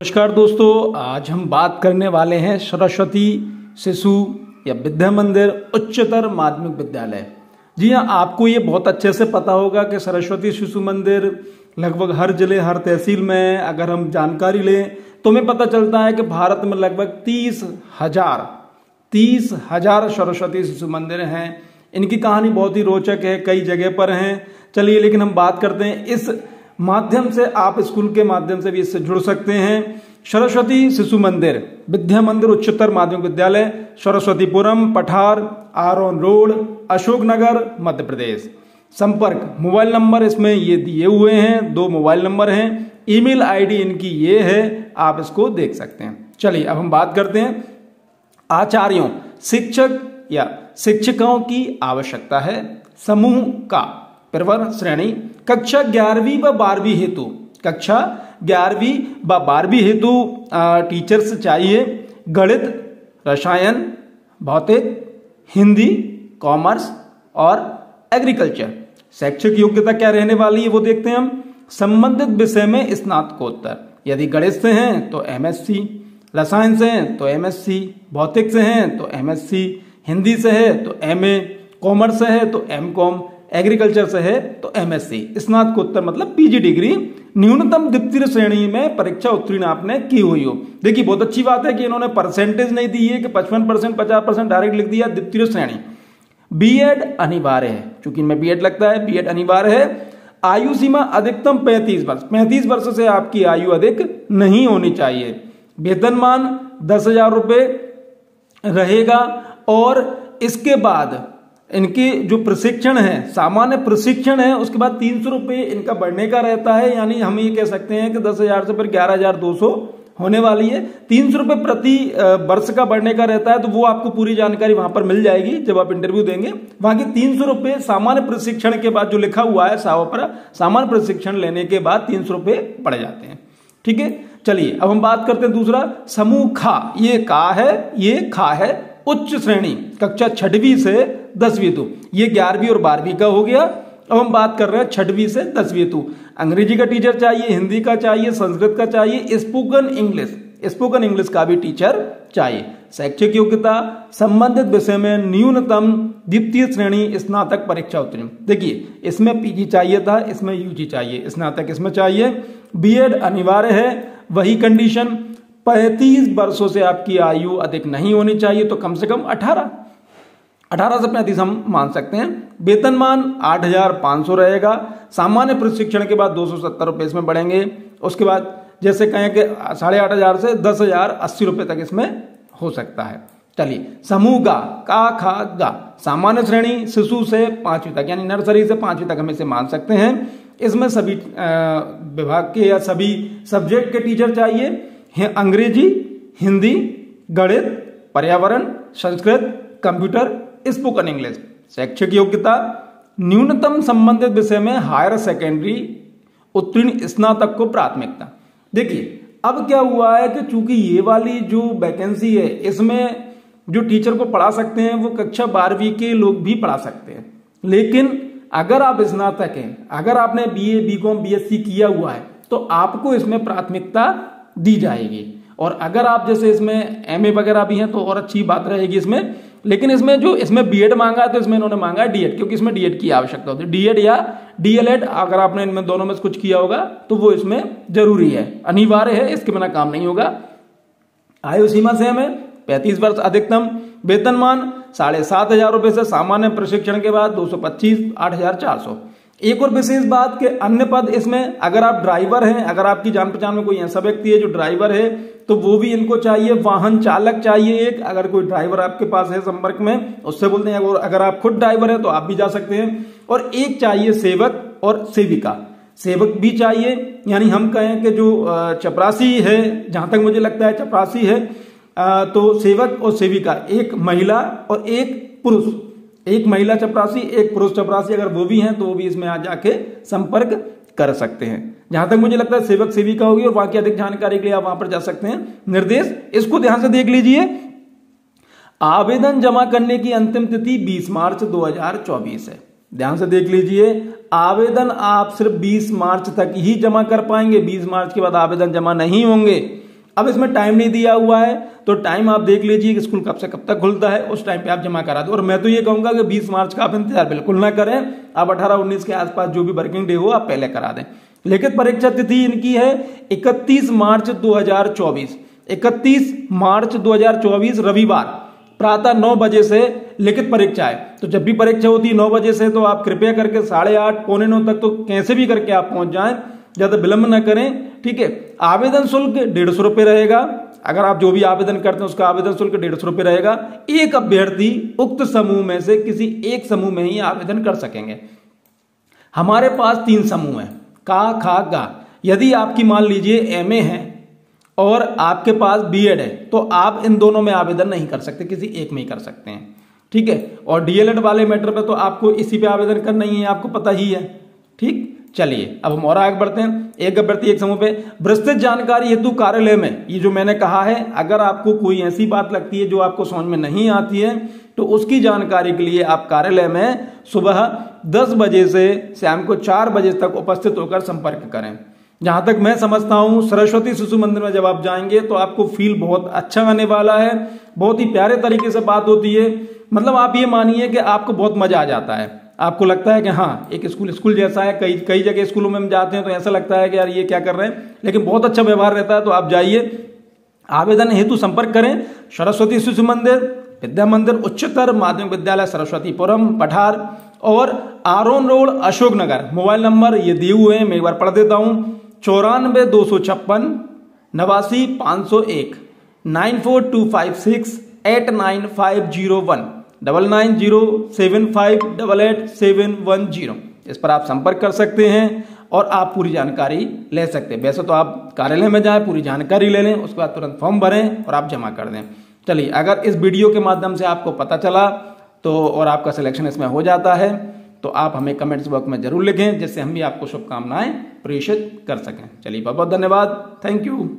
नमस्कार दोस्तों, आज हम बात करने वाले हैं सरस्वती शिशु या विद्या मंदिर उच्चतर माध्यमिक विद्यालय। जी हाँ, आपको ये बहुत अच्छे से पता होगा कि सरस्वती शिशु मंदिर लगभग हर जिले हर तहसील में अगर हम जानकारी लें तो हमें पता चलता है कि भारत में लगभग 30,000 सरस्वती शिशु मंदिर हैं। इनकी कहानी बहुत ही रोचक है, कई जगह पर हैं। चलिए, लेकिन हम बात करते हैं इस माध्यम से, आप स्कूल के माध्यम से भी इससे जुड़ सकते हैं। सरस्वती शिशु मंदिर विद्या मंदिर उच्चतर माध्यमिक विद्यालय, सरस्वतीपुरम, पठार, आरोन रोड, अशोकनगर, मध्य प्रदेश। संपर्क मोबाइल नंबर इसमें ये दिए हुए हैं, 2 मोबाइल नंबर हैं। ईमेल आईडी इनकी ये है, आप इसको देख सकते हैं। चलिए, अब हम बात करते हैं आचार्यों, शिक्षक या शिक्षिकाओं की आवश्यकता है। समूह का प्रवर श्रेणी कक्षा 11वीं व 12वीं हेतु, कक्षा 11वीं व 12वीं हेतु टीचर्स चाहिए। गणित, रसायन, भौतिक, हिंदी, कॉमर्स और एग्रीकल्चर। शैक्षिक योग्यता क्या रहने वाली है वो देखते हैं हम। संबंधित विषय में स्नातकोत्तर, यदि गणित से हैं तो एमएससी, रसायन से हैं तो एमएससी, भौतिक से हैं तो एमएससी, हिंदी से है तो एमए, कॉमर्स से है तो एमकॉम, एग्रीकल्चर से है तो एमएससी। स्नातकोत्तर मतलब पीजी डिग्री, न्यूनतम द्वितीय श्रेणी में परीक्षा उत्तीर्ण आपने की हुई हो। देखिए, बहुत अच्छी बात है कि इन्होंने परसेंटेज नहीं दी है कि 55%, 50% डायरेक्ट लिख दिया। द्वितीय श्रेणी। बीएड अनिवार्य है, चूंकि इनमें बीएड लगता है, बीएड अनिवार्य है। आयु सीमा अधिकतम 35 वर्ष, 35 वर्ष से आपकी आयु अधिक नहीं होनी चाहिए। वेतनमान 10,000 रुपये रहेगा और इसके बाद इनके जो प्रशिक्षण है, सामान्य प्रशिक्षण है, उसके बाद 300 रुपये इनका बढ़ने का रहता है। यानी हम ये कह सकते हैं कि 10,000 से फिर 11,200 होने वाली है। 300 रुपये प्रति वर्ष का बढ़ने का रहता है, तो वो आपको पूरी जानकारी वहां पर मिल जाएगी जब आप इंटरव्यू देंगे। वहां की 300 रुपये सामान्य प्रशिक्षण के बाद जो लिखा हुआ है सामान्य प्रशिक्षण लेने के बाद 300 रुपये पड़ जाते हैं। ठीक है, चलिए अब हम बात करते हैं दूसरा समूह खा। ये का है, ये खा है। उच्च श्रेणी कक्षा 6वीं से 10वीं हेतु, ये 11वीं और 12वीं का हो गया। अब हम बात कर रहे हैं 6वीं से 10वीं हेतु। अंग्रेजी का टीचर चाहिए, हिंदी का चाहिए, संस्कृत का चाहिए, स्पोकन इंग्लिश का भी टीचर चाहिए। शैक्षिक योग्यता संबंधित विषय में न्यूनतम द्वितीय श्रेणी स्नातक परीक्षा उत्तीर्ण। देखिए, इसमें पीजी चाहिए था, इसमें यूजी चाहिए, स्नातक इसमें चाहिए। बीएड अनिवार्य है, वही कंडीशन। 35 वर्षों से आपकी आयु अधिक नहीं होनी चाहिए, तो कम से कम 18 से 35 हम मान सकते हैं। वेतनमान 8,500 रहेगा। सामान्य प्रशिक्षण के बाद 270 रुपये इसमें बढ़ेंगे। उसके बाद जैसे कहें कि 8,500 से 10,080 रुपये तक इसमें हो सकता है। चलिए, समूह गा, का खा गा। सामान्य श्रेणी शिशु से 5वीं तक, यानी नर्सरी से 5वीं तक हम इसे मान सकते हैं। इसमें सभी विभाग के या सभी सब्जेक्ट के टीचर चाहिए। अंग्रेजी, हिंदी, गणित, पर्यावरण, संस्कृत, कंप्यूटर, स्पोकन इंग्लिश। शैक्षिक योग्यता न्यूनतम संबंधित विषय में हायर सेकेंडरी उत्तीर्ण स्नातक को प्राथमिकता। देखिए, अब क्या हुआ है कि चूंकि ये वाली जो वैकेंसी है, इसमें जो टीचर को पढ़ा सकते हैं वो कक्षा 12वीं के लोग भी पढ़ा सकते हैं। लेकिन अगर आप स्नातक हैं, अगर आपने बीए, बीकॉम, बीएससी किया हुआ है, तो आपको इसमें प्राथमिकता दी जाएगी। और अगर आप जैसे इसमें एमए वगैरह भी हैं तो और अच्छी बात रहेगी इसमें। लेकिन इसमें बीएड मांगा है, तो इसमें इन्होंने मांगा है डीएड, क्योंकि इसमें डीएड की आवश्यकता होती है। डीएड या डीएलएड, अगर आपने इनमें दोनों में से कुछ किया होगा तो वो इसमें जरूरी है, अनिवार्य है, इसके बिना काम नहीं होगा। आयु सीमा सेम है, 35 वर्ष अधिकतम। वेतनमान 7,500 रुपये से सामान्य प्रशिक्षण के बाद 225, 8,400। एक और विशेष बात के अन्य पद इसमें, अगर आप ड्राइवर हैं, अगर आपकी जान पहचान में कोई ऐसा व्यक्ति है जो ड्राइवर है, तो वो भी इनको चाहिए। वाहन चालक चाहिए एक, अगर कोई ड्राइवर आपके पास है संपर्क में, उससे बोलते हैं। अगर आप खुद ड्राइवर है तो आप भी जा सकते हैं। और एक चाहिए सेवक और सेविका, सेवक भी चाहिए। यानी हम कहें कि जो चपरासी है, जहां तक मुझे लगता है चपरासी है, तो सेवक और सेविका, एक महिला और एक पुरुष, एक महिला चपरासी, एक पुरुष चपरासी, अगर वो भी हैं तो वो भी इसमें आ जाके संपर्क कर सकते हैं। जहां तक मुझे लगता है सेवक सेविका होगी, और बाकी अधिक जानकारी के लिए आप वहां पर जा सकते हैं। निर्देश इसको ध्यान से देख लीजिए। आवेदन जमा करने की अंतिम तिथि 20 मार्च 2024 है। ध्यान से देख लीजिए, आवेदन आप सिर्फ 20 मार्च तक ही जमा कर पाएंगे। 20 मार्च के बाद आवेदन जमा नहीं होंगे। अब इसमें टाइम नहीं दिया हुआ है, तो टाइम आप देख लीजिए कि स्कूल कब से कब तक खुलता है, उस टाइम पे आप जमा करा दो। और मैं तो ये कहूंगा कि 20 मार्च का आप इंतजार बिल्कुल ना करें, आप 18-19 के आसपास जो भी वर्किंग डे हो आप पहले करा दें। लिखित परीक्षा तिथि इनकी है 31 मार्च 2024। 31 मार्च 2024 रविवार प्रातः 9 बजे से लिखित परीक्षा है। तो जब भी परीक्षा होती है 9 बजे से, तो आप कृपया करके 8:30 पौने 9 तक तो कैसे भी करके आप पहुंच जाएं, ज्यादा विलंब ना करें, ठीक है। आवेदन शुल्क 150 रुपए रहेगा। अगर आप जो भी आवेदन करते हैं उसका आवेदन शुल्क 150 रुपए रहेगा। एक अभ्यर्थी उक्त समूह में से किसी एक समूह में ही आवेदन कर सकेंगे। हमारे पास 3 समूह है, का, खा, गा। यदि आपकी मान लीजिए एमए है और आपके पास बीएड है, तो आप इन दोनों में आवेदन नहीं कर सकते, किसी एक में ही कर सकते हैं, ठीक है। और डीएलएड वाले मैटर पे तो आपको इसी पे आवेदन करना ही है, आपको पता ही है, ठीक। चलिए अब हम और आगे बढ़ते हैं। एक अभ्यर्थी एक समूह पे। विस्तृत जानकारी हेतु कार्यालय में, ये जो मैंने कहा है, अगर आपको कोई ऐसी बात लगती है जो आपको समझ में नहीं आती है, तो उसकी जानकारी के लिए आप कार्यालय में सुबह 10 बजे से शाम को 4 बजे तक उपस्थित होकर संपर्क करें। जहां तक मैं समझता हूं, सरस्वती शिशु मंदिर में जब आप जाएंगे तो आपको फील बहुत अच्छा आने वाला है। बहुत ही प्यारे तरीके से बात होती है, मतलब आप ये मानिए कि आपको बहुत मजा आ जाता है। आपको लगता है कि हाँ एक स्कूल जैसा है। कई जगह स्कूलों में हम जाते हैं तो ऐसा लगता है कि यार ये क्या कर रहे हैं, लेकिन बहुत अच्छा व्यवहार रहता है। तो आप जाइए, आवेदन हेतु संपर्क करें सरस्वती शिशु मंदिर, विद्या मंदिर उच्चतर माध्यमिक विद्यालय सरस्वतीपुरम पठार और Aaron road Ashoknagar. Mobile number ये दिए हुए हैं, मैं एक बार पढ़ देता हूं, 94 256 89 501 94256 89501 9907588710। इस पर आप संपर्क कर सकते हैं और आप पूरी जानकारी ले सकते हैं। वैसे तो आप कार्यालय में जाएं, पूरी जानकारी ले लें, उसके बाद तुरंत फॉर्म भरें और आप जमा कर दें। चलिए, अगर इस वीडियो के माध्यम से आपको पता चला तो और आपका सिलेक्शन इसमें हो जाता है तो आप हमें कमेंट्स बॉक्स में जरूर लिखें, जिससे हम भी आपको शुभकामनाएं प्रेषित कर सकें। चलिए, बहुत बहुत धन्यवाद, थैंक यू।